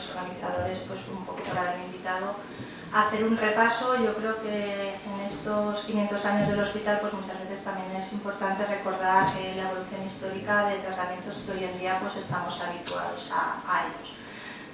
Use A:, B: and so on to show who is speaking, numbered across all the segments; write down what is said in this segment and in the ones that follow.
A: los organizadores, pues un poco por haberme invitado a hacer un repaso. Yo creo que en estos 500 años del hospital pues muchas veces también es importante recordar la evolución histórica de tratamientos que hoy en día pues estamos habituados a ellos.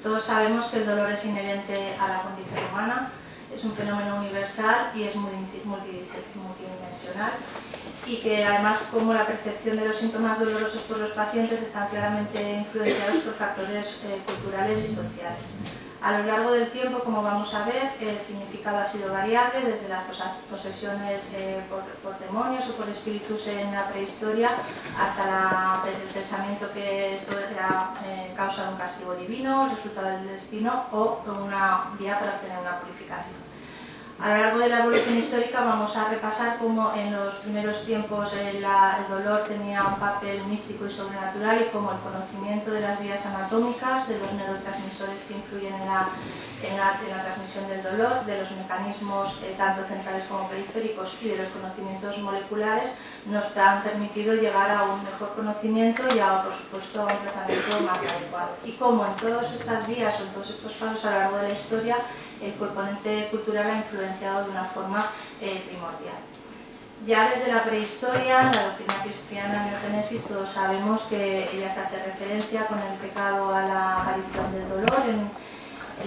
A: Todos sabemos que el dolor es inherente a la condición humana, es un fenómeno universal y es multidimensional, y que además como la percepción de los síntomas dolorosos por los pacientes están claramente influenciados por factores culturales y sociales. A lo largo del tiempo, como vamos a ver, el significado ha sido variable, desde las posesiones por demonios o por espíritus en la prehistoria hasta el pensamiento que esto era causa de un castigo divino, resultado del destino o una vía para obtener una purificación. A lo largo de la evolución histórica vamos a repasar cómo en los primeros tiempos el dolor tenía un papel místico y sobrenatural, y cómo el conocimiento de las vías anatómicas, de los neurotransmisores que influyen en la transmisión del dolor, de los mecanismos tanto centrales como periféricos y de los conocimientos moleculares nos han permitido llegar a un mejor conocimiento y por supuesto a un tratamiento más adecuado. Y cómo en todas estas vías o en todos estos pasos a lo largo de la historia el componente cultural ha influenciado de una forma primordial. Ya desde la prehistoria, la doctrina cristiana en el Génesis, todos sabemos que ella se hace referencia con el pecado a la aparición del dolor en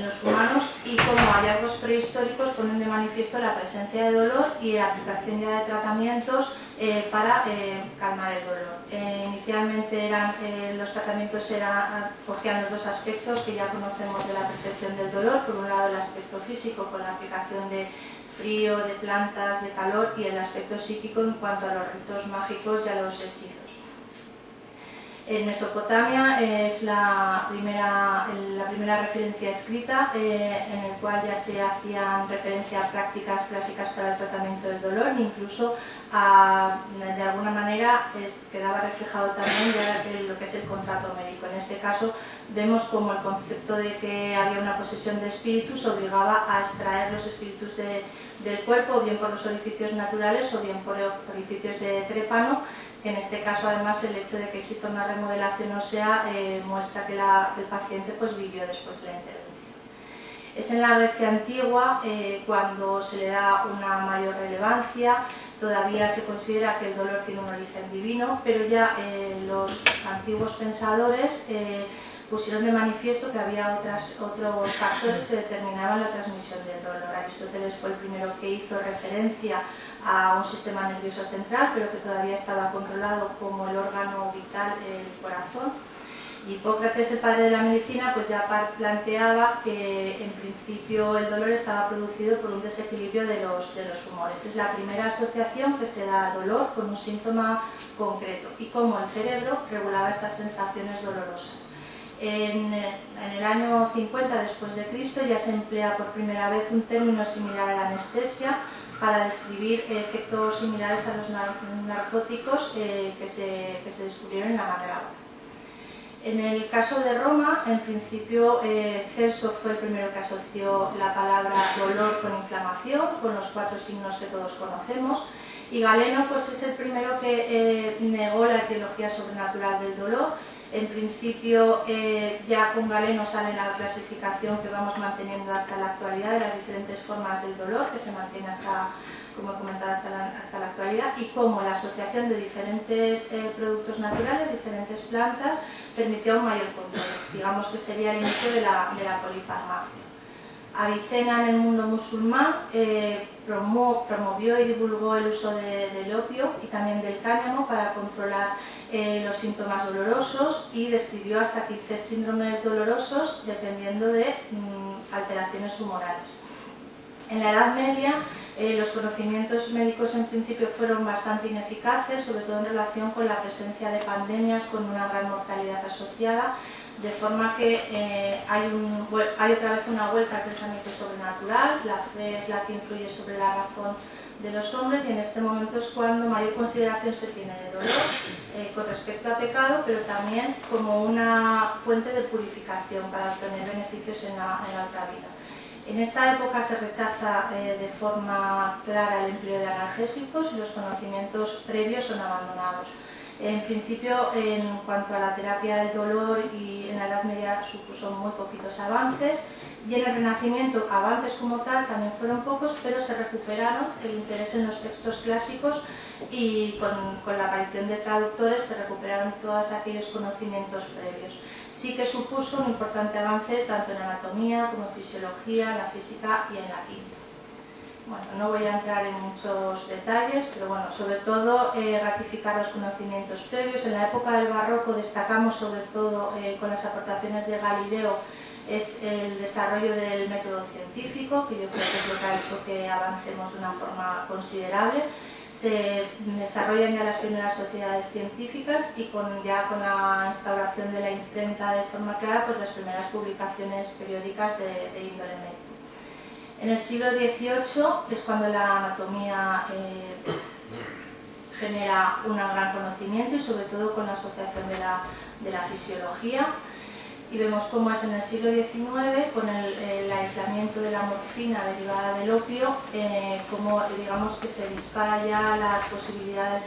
A: los humanos, y como hallazgos prehistóricos ponen de manifiesto la presencia de dolor y la aplicación ya de tratamientos para calmar el dolor. Inicialmente los tratamientos cogían los dos aspectos que ya conocemos de la percepción del dolor: por un lado el aspecto físico con la aplicación de frío, de plantas, de calor, y el aspecto psíquico en cuanto a los ritos mágicos y a los hechizos. En Mesopotamia es la primera referencia escrita en el cual ya se hacían referencia a prácticas clásicas para el tratamiento del dolor, e incluso de alguna manera quedaba reflejado también ya lo que es el contrato médico. En este caso vemos como el concepto de que había una posesión de espíritus obligaba a extraer los espíritus del cuerpo, o bien por los orificios naturales o bien por orificios de trépano, que en este caso además el hecho de que exista una remodelación ósea muestra que el paciente pues vivió después de la intervención. Es en la Grecia antigua cuando se le da una mayor relevancia. Todavía se considera que el dolor tiene un origen divino, pero ya los antiguos pensadores pusieron de manifiesto que había otros factores que determinaban la transmisión del dolor. Aristóteles fue el primero que hizo referencia a un sistema nervioso central, pero que todavía estaba controlado como el órgano vital, el corazón. Y Hipócrates, el padre de la medicina, pues ya planteaba que en principio el dolor estaba producido por un desequilibrio de los humores. Es la primera asociación que se da al dolor con un síntoma concreto, y cómo el cerebro regulaba estas sensaciones dolorosas. En el año 50 después de Cristo ya se emplea por primera vez un término similar a la anestesia para describir efectos similares a los narcóticos que se descubrieron en la mandrágora. En el caso de Roma, en principio Celso fue el primero que asoció la palabra dolor con inflamación, con los 4 signos que todos conocemos, y Galeno pues es el primero que negó la etiología sobrenatural del dolor. En principio ya con Galeno sale la clasificación que vamos manteniendo hasta la actualidad de las diferentes formas del dolor, que se mantiene hasta, como he comentado, hasta la actualidad, y cómo la asociación de diferentes productos naturales, diferentes plantas, permitió un mayor control. Digamos que sería el inicio de la polifarmacia. Avicena en el mundo musulmán promovió y divulgó el uso del opio y también del cáñamo para controlar los síntomas dolorosos, y describió hasta 15 síndromes dolorosos dependiendo de alteraciones humorales. En la Edad Media los conocimientos médicos en principio fueron bastante ineficaces, sobre todo en relación con la presencia de pandemias con una gran mortalidad asociada, de forma que hay otra vez una vuelta al pensamiento sobrenatural. La fe es la que influye sobre la razón de los hombres, y en este momento es cuando mayor consideración se tiene de dolor con respecto a pecado, pero también como una fuente de purificación para obtener beneficios en la otra vida. En esta época se rechaza de forma clara el empleo de analgésicos y los conocimientos previos son abandonados. En principio, en cuanto a la terapia del dolor y en la Edad Media supuso muy poquitos avances, y en el Renacimiento avances como tal también fueron pocos, pero se recuperaron el interés en los textos clásicos y con la aparición de traductores se recuperaron todos aquellos conocimientos previos. Sí que supuso un importante avance tanto en anatomía como en fisiología, en la física y en la química. Bueno, no voy a entrar en muchos detalles, pero bueno, sobre todo ratificar los conocimientos previos. En la época del Barroco destacamos sobre todo con las aportaciones de Galileo es el desarrollo del método científico, que yo creo que es lo que ha hecho que avancemos de una forma considerable. Se desarrollan ya las primeras sociedades científicas y ya con la instauración de la imprenta de forma clara, pues las primeras publicaciones periódicas de índole médico. En el siglo XVIII es cuando la anatomía genera un gran conocimiento y sobre todo con la asociación de la fisiología. Y vemos cómo es en el siglo XIX, con el aislamiento de la morfina derivada del opio, como digamos que se dispara ya las posibilidades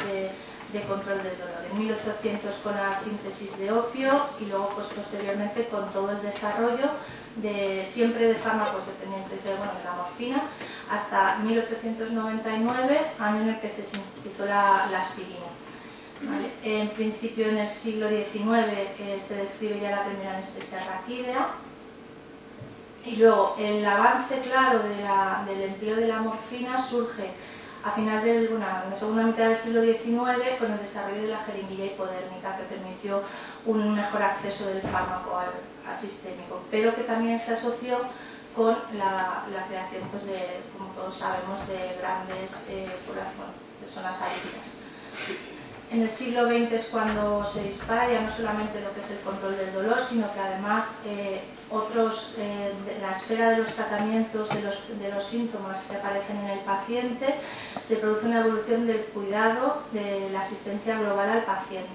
A: de control del dolor. En 1800 con la síntesis de opio y luego pues, posteriormente con todo el desarrollo siempre de fármacos dependientes de la morfina, hasta 1899, año en el que se sintetizó la aspirina. ¿Vale? En principio en el siglo XIX se describe ya la primera anestesia raquídea y luego el avance claro del empleo de la morfina surge a final en la segunda mitad del siglo XIX con el desarrollo de la jeringuilla hipodérmica que permitió un mejor acceso del fármaco al sistémico, pero que también se asoció con la creación, pues como todos sabemos, de grandes personas adictas. En el siglo XX es cuando se dispara ya no solamente lo que es el control del dolor, sino que además la esfera de los tratamientos de los síntomas que aparecen en el paciente, se produce una evolución del cuidado, de la asistencia global al paciente.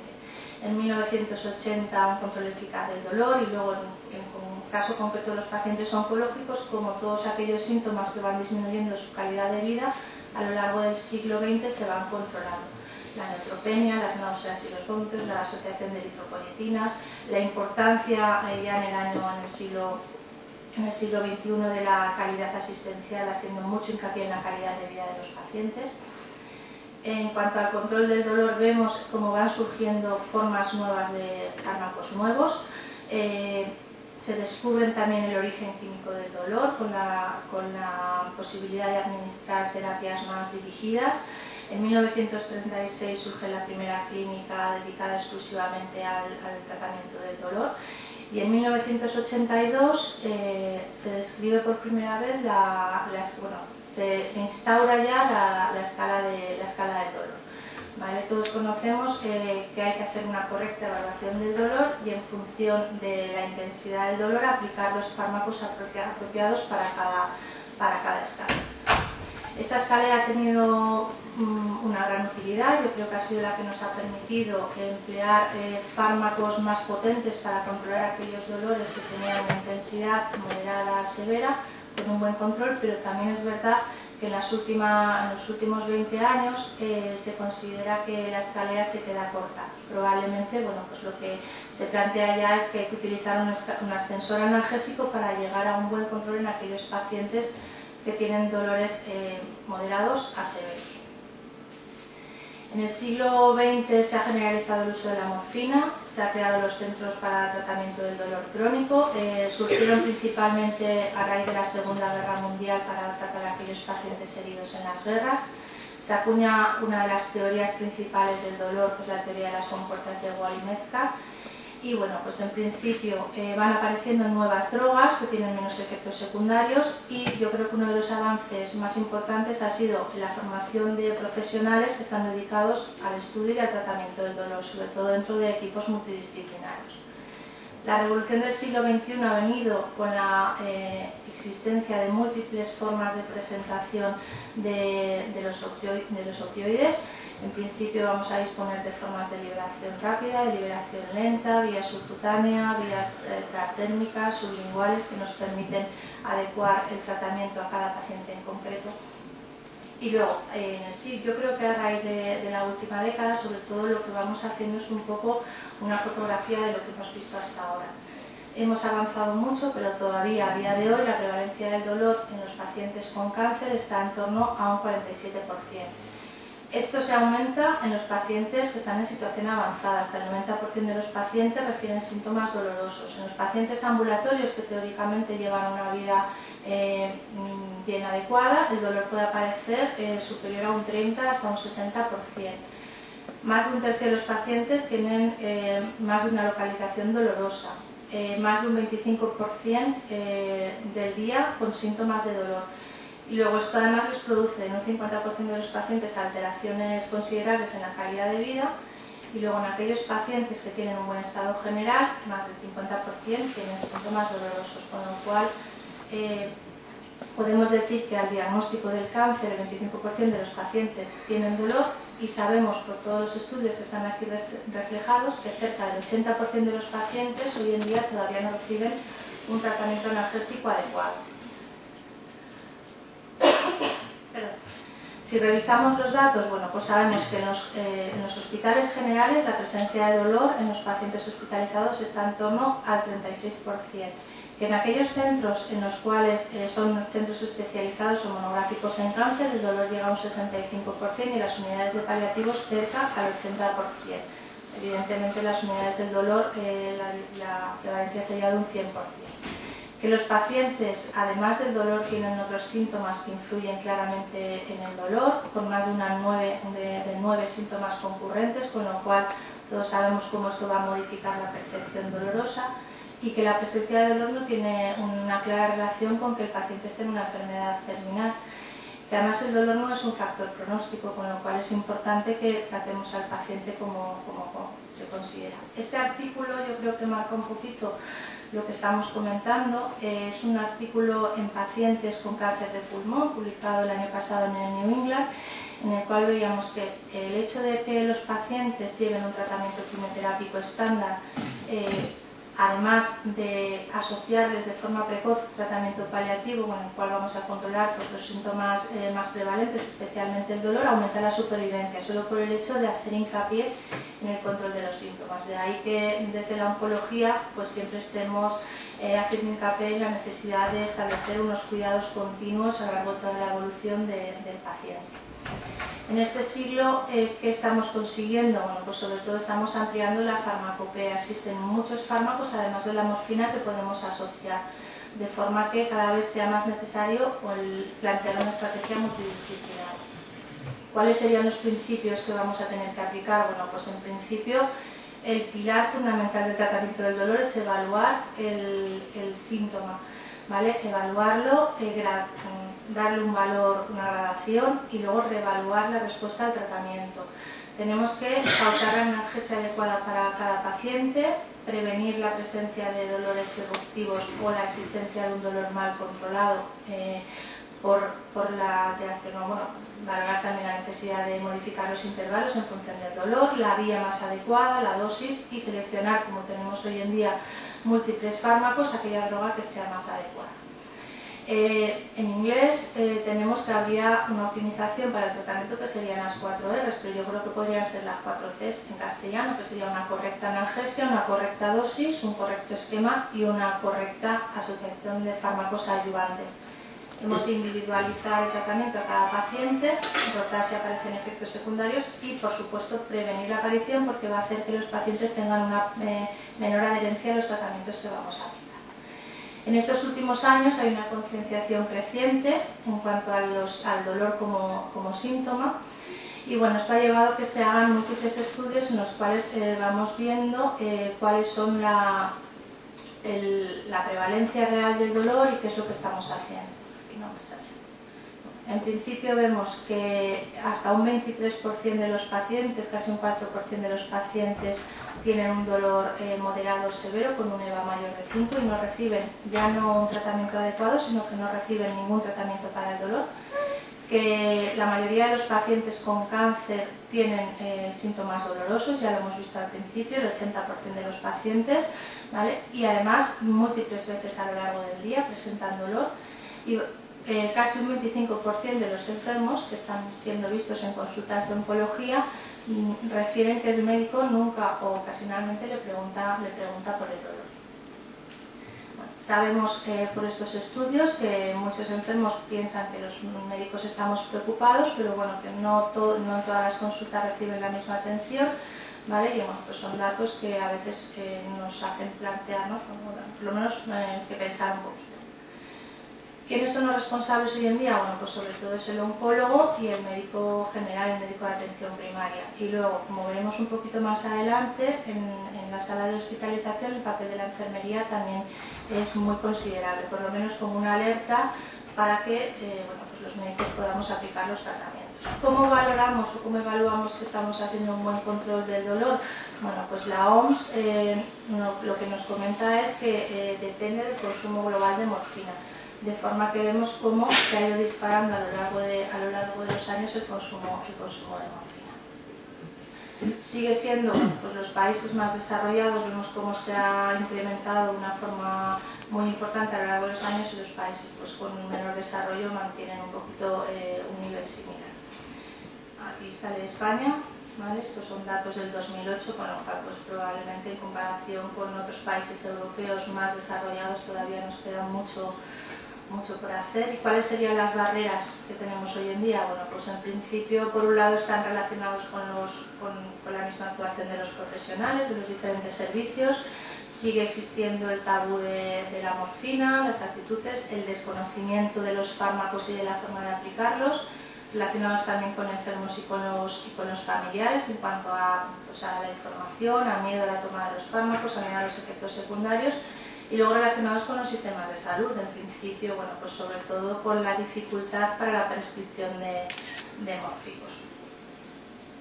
A: En 1980 un control eficaz del dolor y luego en un caso concreto de los pacientes oncológicos, como todos aquellos síntomas que van disminuyendo su calidad de vida, a lo largo del siglo XX se van controlando. La neutropenia, las náuseas y los vómitos, la asociación de eritropoyetinas, la importancia ya en el siglo XXI de la calidad asistencial, haciendo mucho hincapié en la calidad de vida de los pacientes. En cuanto al control del dolor, vemos cómo van surgiendo formas nuevas de fármacos nuevos. Se descubren también el origen químico del dolor con la posibilidad de administrar terapias más dirigidas. En 1936 surge la primera clínica dedicada exclusivamente al tratamiento del dolor y en 1982 se describe por primera vez, se instaura ya la escala del dolor. ¿Vale? Todos conocemos que hay que hacer una correcta evaluación del dolor y en función de la intensidad del dolor aplicar los fármacos apropiados para cada escala. Esta escalera ha tenido una gran utilidad, yo creo que ha sido la que nos ha permitido emplear fármacos más potentes para controlar aquellos dolores que tenían una intensidad moderada a severa, con un buen control, pero también es verdad que en los últimos 20 años se considera que la escalera se queda corta. Probablemente, pues lo que se plantea ya es que hay que utilizar un ascensor analgésico para llegar a un buen control en aquellos pacientes que tienen dolores moderados a severos. En el siglo XX se ha generalizado el uso de la morfina, se han creado los centros para tratamiento del dolor crónico, surgieron principalmente a raíz de la Segunda Guerra Mundial para tratar a aquellos pacientes heridos en las guerras. Se acuña una de las teorías principales del dolor, que es la teoría de las compuertas de Wall-Metcalf. Y bueno, pues en principio van apareciendo nuevas drogas que tienen menos efectos secundarios y yo creo que uno de los avances más importantes ha sido la formación de profesionales que están dedicados al estudio y al tratamiento del dolor, sobre todo dentro de equipos multidisciplinarios. La revolución del siglo XXI ha venido con la existencia de múltiples formas de presentación de los opioides. En principio vamos a disponer de formas de liberación rápida, de liberación lenta, vía subcutánea, vías transdérmicas, sublinguales, que nos permiten adecuar el tratamiento a cada paciente en concreto. Y luego, sí, yo creo que a raíz de la última década, sobre todo lo que vamos haciendo es un poco una fotografía de lo que hemos visto hasta ahora. Hemos avanzado mucho, pero todavía a día de hoy la prevalencia del dolor en los pacientes con cáncer está en torno a un 47%. Esto se aumenta en los pacientes que están en situación avanzada. Hasta el 90% de los pacientes refieren síntomas dolorosos. En los pacientes ambulatorios que teóricamente llevan una vida bien adecuada, el dolor puede aparecer superior a un 30 hasta un 60%. Más de un tercio de los pacientes tienen más de una localización dolorosa. Más de un 25% del día con síntomas de dolor. Y luego esto además les produce en un 50% de los pacientes alteraciones considerables en la calidad de vida, y luego en aquellos pacientes que tienen un buen estado general, más del 50% tienen síntomas dolorosos, con lo cual podemos decir que al diagnóstico del cáncer el 25% de los pacientes tienen dolor, y sabemos por todos los estudios que están aquí reflejados que cerca del 80% de los pacientes hoy en día todavía no reciben un tratamiento analgésico adecuado. Si revisamos los datos, bueno, pues sabemos que en los hospitales generales la presencia de dolor en los pacientes hospitalizados está en torno al 36%, que en aquellos centros en los cuales son centros especializados o monográficos en cáncer, el dolor llega a un 65% y las unidades de paliativos cerca al 80%. Evidentemente en las unidades del dolor la prevalencia sería de un 100%. Que los pacientes, además del dolor, tienen otros síntomas que influyen claramente en el dolor, con más de 9 síntomas concurrentes, con lo cual todos sabemos cómo esto va a modificar la percepción dolorosa, y que la presencia de dolor no tiene una clara relación con que el paciente esté en una enfermedad terminal. Que además el dolor no es un factor pronóstico, con lo cual es importante que tratemos al paciente como se considera. Este artículo yo creo que marca un poquito lo que estamos comentando. Es un artículo en pacientes con cáncer de pulmón, publicado el año pasado en el New England, en el cual veíamos que el hecho de que los pacientes lleven un tratamiento quimioterápico estándar, además de asociarles de forma precoz tratamiento paliativo, con el cual vamos a controlar pues, los síntomas más prevalentes, especialmente el dolor, aumenta la supervivencia, solo por el hecho de hacer hincapié en el control de los síntomas. De ahí que desde la oncología pues, siempre estemos haciendo hincapié en la necesidad de establecer unos cuidados continuos a lo largo de toda la evolución del paciente. En este siglo, ¿qué estamos consiguiendo? Bueno, pues sobre todo estamos ampliando la farmacopea. Existen muchos fármacos, además de la morfina, que podemos asociar, de forma que cada vez sea más necesario plantear una estrategia multidisciplinar. ¿Cuáles serían los principios que vamos a tener que aplicar? Bueno, pues en principio el pilar fundamental del tratamiento del dolor es evaluar el síntoma, ¿vale? Evaluarlo, darle un valor, una gradación y luego reevaluar la respuesta al tratamiento. Tenemos que pautar la analgesia adecuada para cada paciente, prevenir la presencia de dolores eruptivos o la existencia de un dolor mal controlado por la alteración, bueno, valorar también la necesidad de modificar los intervalos en función del dolor, la vía más adecuada, la dosis, y seleccionar, como tenemos hoy en día múltiples fármacos, aquella droga que sea más adecuada. En inglés tenemos que habría una optimización para el tratamiento que serían las 4 R's, pero yo creo que podrían ser las 4 C's en castellano, que sería una correcta analgesia, una correcta dosis, un correcto esquema y una correcta asociación de fármacos ayudantes. Hemos de individualizar el tratamiento a cada paciente, notar si aparecen efectos secundarios y, por supuesto, prevenir la aparición, porque va a hacer que los pacientes tengan una menor adherencia a los tratamientos que vamos a aplicar. En estos últimos años hay una concienciación creciente en cuanto al dolor como síntoma, y bueno, esto ha llevado a que se hagan múltiples estudios en los cuales vamos viendo cuáles son la prevalencia real del dolor y qué es lo que estamos haciendo. En principio vemos que hasta un 23% de los pacientes, casi un 4% de los pacientes, tienen un dolor moderado o severo con un EVA mayor de 5 y no reciben ya no un tratamiento adecuado, sino que no reciben ningún tratamiento para el dolor. Que la mayoría de los pacientes con cáncer tienen síntomas dolorosos, ya lo hemos visto al principio, el 80% de los pacientes, ¿vale? Y además múltiples veces a lo largo del día presentan dolor. Y casi un 25% de los enfermos que están siendo vistos en consultas de oncología refieren que el médico nunca o ocasionalmente le pregunta por el dolor. Bueno, sabemos por estos estudios que muchos enfermos piensan que los médicos estamos preocupados, pero bueno, que no en todas las consultas reciben la misma atención, ¿vale? Y bueno, pues son datos que a veces nos hacen plantearnos, por lo menos que pensar un poquito. ¿Quiénes son los responsables hoy en día? Bueno, pues sobre todo es el oncólogo y el médico general, el médico de atención primaria. Y luego, como veremos un poquito más adelante, en la sala de hospitalización el papel de la enfermería también es muy considerable, por lo menos como una alerta para que bueno, pues los médicos podamos aplicar los tratamientos. ¿Cómo valoramos o cómo evaluamos que estamos haciendo un buen control del dolor? Bueno, pues la OMS lo que nos comenta es que depende del consumo global de morfina, de forma que vemos cómo se ha ido disparando a lo largo de los años el consumo de morfina. Sigue siendo, pues los países más desarrollados, vemos cómo se ha incrementado de una forma muy importante a lo largo de los años, y los países pues, con un menor desarrollo mantienen un poquito un nivel similar. Aquí sale España, ¿vale? Estos son datos del 2008, con lo cual pues, probablemente en comparación con otros países europeos más desarrollados todavía nos queda mucho por hacer. ¿Y cuáles serían las barreras que tenemos hoy en día? Bueno, pues en principio, por un lado, están relacionados con la misma actuación de los profesionales, de los diferentes servicios. Sigue existiendo el tabú de la morfina, las actitudes, el desconocimiento de los fármacos y de la forma de aplicarlos, relacionados también con enfermos y con los familiares en cuanto a la información, a miedo a la toma de los fármacos, a miedo a los efectos secundarios. Y luego relacionados con los sistemas de salud, en principio, bueno, pues sobre todo con la dificultad para la prescripción de mórficos.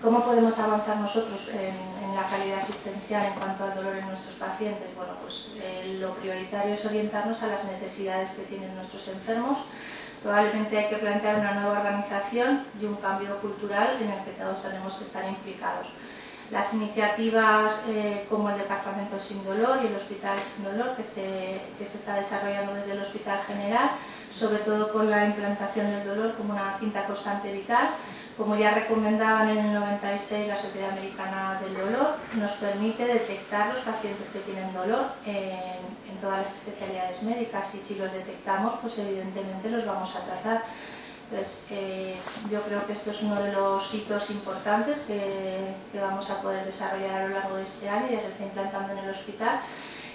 A: ¿Cómo podemos avanzar nosotros en la calidad asistencial en cuanto al dolor en nuestros pacientes? Bueno, pues lo prioritario es orientarnos a las necesidades que tienen nuestros enfermos. Probablemente hay que plantear una nueva organización y un cambio cultural en el que todos tenemos que estar implicados. Las iniciativas como el Departamento Sin Dolor y el Hospital Sin Dolor que se está desarrollando desde el Hospital General, sobre todo con la implantación del dolor como una quinta constante vital, como ya recomendaban en el 96 la Sociedad Americana del Dolor, nos permite detectar los pacientes que tienen dolor en todas las especialidades médicas, y si los detectamos, pues evidentemente los vamos a tratar. Entonces, yo creo que esto es uno de los hitos importantes que vamos a poder desarrollar a lo largo de este año, ya se está implantando en el hospital,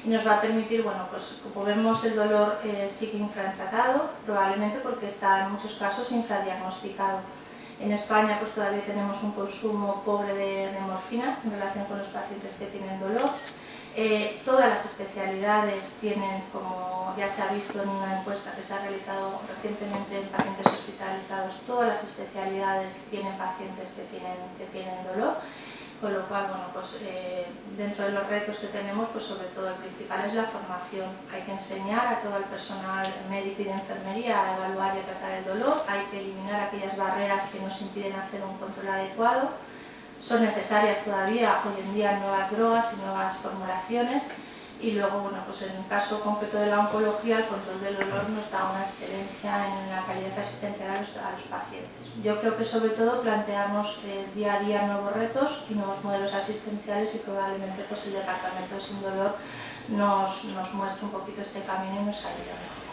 A: y nos va a permitir, bueno, pues como vemos el dolor sigue infratratado, probablemente porque está en muchos casos infradiagnosticado. En España pues todavía tenemos un consumo pobre de morfina en relación con los pacientes que tienen dolor. Todas las especialidades tienen, como ya se ha visto en una encuesta que se ha realizado recientemente en pacientes hospitalizados, todas las especialidades tienen pacientes que tienen dolor, con lo cual, bueno, pues, dentro de los retos que tenemos, pues sobre todo el principal es la formación. Hay que enseñar a todo el personal médico y de enfermería a evaluar y a tratar el dolor, hay que eliminar aquellas barreras que nos impiden hacer un control adecuado. Son necesarias todavía hoy en día nuevas drogas y nuevas formulaciones, y luego, bueno, pues en el caso concreto de la oncología, el control del dolor nos da una excelencia en la calidad asistencial a los pacientes. Yo creo que sobre todo plantearnos día a día nuevos retos y nuevos modelos asistenciales, y probablemente pues el Departamento Sin Dolor nos muestre un poquito este camino y nos ayude.